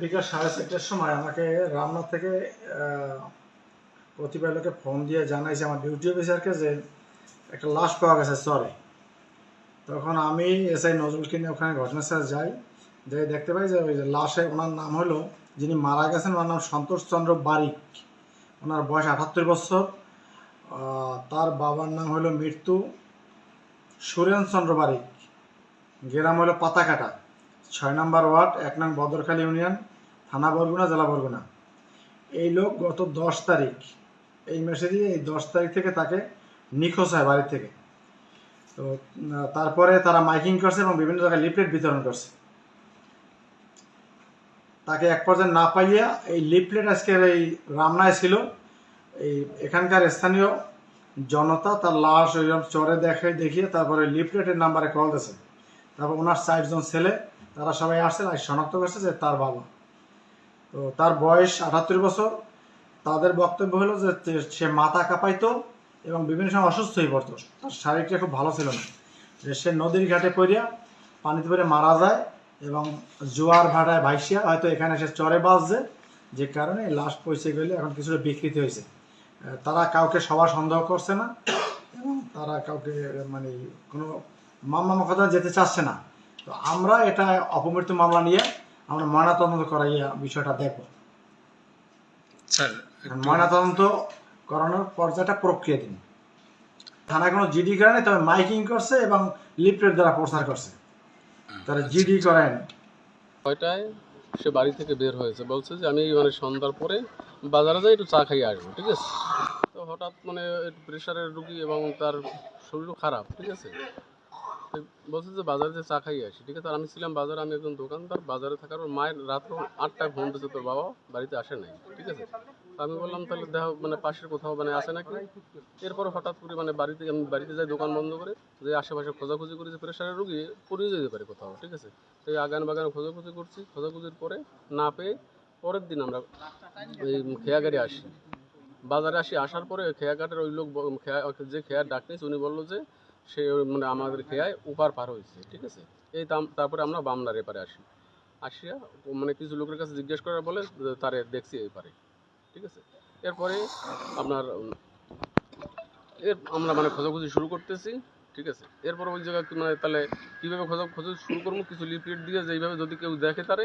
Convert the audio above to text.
বিকাল 4:30টার সময় আমাকে রামনাথ থেকে প্রতিবেদকে ফোন দিয়ে জানাইছে আমার ডিউটি অফিসারকে যে একটা লাশ পাওয়া গেছে চরে। তখন আমি এসআই নজরুলকে নিয়ে ওখানে ঘটনাস্থলে যাই, দেখতে পাই যে ওই যে লাশে ওনার নাম হলো, যিনি মারা গেছেন ওনার নাম সন্তোষ চন্দ্র বারিক, ওনার বয়স 78 বছর। তার বাবার নাম হলো মৃত্যু সুরেন চন্দ্র বারিক, গ্রাম হলো পাতাকাটা, 6 নম্বর ওয়ার্ড, 1 নং বদরখালী ইউনিয়ন, থানা বরগুনা, জেলা বরগুনা। এই লোক গত 10 তারিখ এই মাসেরই এই 10 তারিখ থেকে তাকে নিখোঁজ হয় বাড়ি থেকে। তো তারপরে তারা মাইকিং করছে এবং বিভিন্ন জায়গায় লিফলেট বিতরণ করছে। তাকে এক পর্যায়ে না পাইয়া এই লিফলেট আজকের এই রামনায় ছিল, এই এখানকার স্থানীয় জনতা তার লাশ ওইরকম চরে দেখিয়ে তারপরে লিফলেটের নাম্বারে কল দিয়েছে। তারপর ওনার 4 জন ছেলে তারা সবাই আসছে, আর শনাক্ত করছে যে তার বাবা। তো তার বয়স 78 বছর। তাদের বক্তব্য হলো যে সে মাথা কাঁপাইতো এবং বিভিন্ন সময় অসুস্থ হয়ে পড়তো, তার শারীরটা খুব ভালো ছিল না। যে সে নদীর ঘাটে পড়িয়া পানিতে পড়ে মারা যায় এবং জোয়ার ভাটায় ভাইসিয়া হয়তো এখানে সে চরে বাঁচছে, যে কারণে লাশ পৌঁছে গেলে এখন কিছুটা বিকৃতি হয়েছে। তারা কাউকে সবার সন্দেহ করছে না এবং তারা কাউকে মানে কোনো মামলা মোকদ্দমা যেতে চাচ্ছে না। তো আমরা এটা অপমৃত্যু মামলা নিয়ে আমরা ময়নাতদন্ত করাইয়া বিষয়টা দেখব। স্যার, ময়নাতদন্ত করানোর পর্যায়টা প্রক্রিয়া দিন। থানায় কোনো জিডি করে নাই, তবে মাইকিং করছে এবং লিফলেট দ্বারা প্রচার করছে, তারা জিডি করেনি। কয়টায় সে বাড়ি থেকে বের হয়েছে, বলছে যে আমি মানে সন্ধ্যার পরে বাজারে যাই, একটু চা খাইয়ে আসবো, ঠিক আছে। তো হঠাৎ মানে একটু প্রেশারের রুগী এবং তার শরীরও খারাপ, ঠিক আছে। বলছে যে বাজারে যে চা খাইয়ে আসি, ঠিক আছে। আর আমি ছিলাম বাজারে, আমি একজন দোকানদার। বাজারে থাকার পর মায়ের রাত্র 8টায় ফোন দিয়েছে, তোর বাবা বাড়িতে আসে নাই, ঠিক আছে। আমি বললাম তাহলে দেখো মানে পাশের কোথাও মানে আসে নাকি। এরপরে হঠাৎ করে মানে আমি বাড়িতে যাই দোকান বন্ধ করে, যে আশেপাশে খোঁজাখুঁজি করেছে, প্রেশারের রুগী পড়িয়ে যেতে পারে কোথাও, ঠিক আছে। তো এই আগান বাগান খোঁজাখুঁজি করছি, খোঁজাখুঁজির পরে না পেয়ে পরের দিন আমরা এই খেয়াঘাটে আসি। বাজারে আসার পরে খেয়াঘাটের ওই লোক যে খেয়ার ডাক নিয়েছে, উনি বললো যে সে মানে আমাদের খেয়ায় উপার পার হয়েছে, ঠিক আছে। তারপরে আমরা বামনার এপারে আসিয়া মানে কিছু লোকের কাছে জিজ্ঞেস করার বলে তারে দেখছি এই পারে, ঠিক আছে। এরপরে আপনার আমরা মানে খোঁজাখুঁজি শুরু করতেছি, ঠিক আছে। এরপর ওই জায়গায় মানে তাহলে কীভাবে খোঁজাখুঁজি শুরু করবো, কিছু লিফলেট দিয়ে যে এইভাবে যদি কেউ দেখে তারে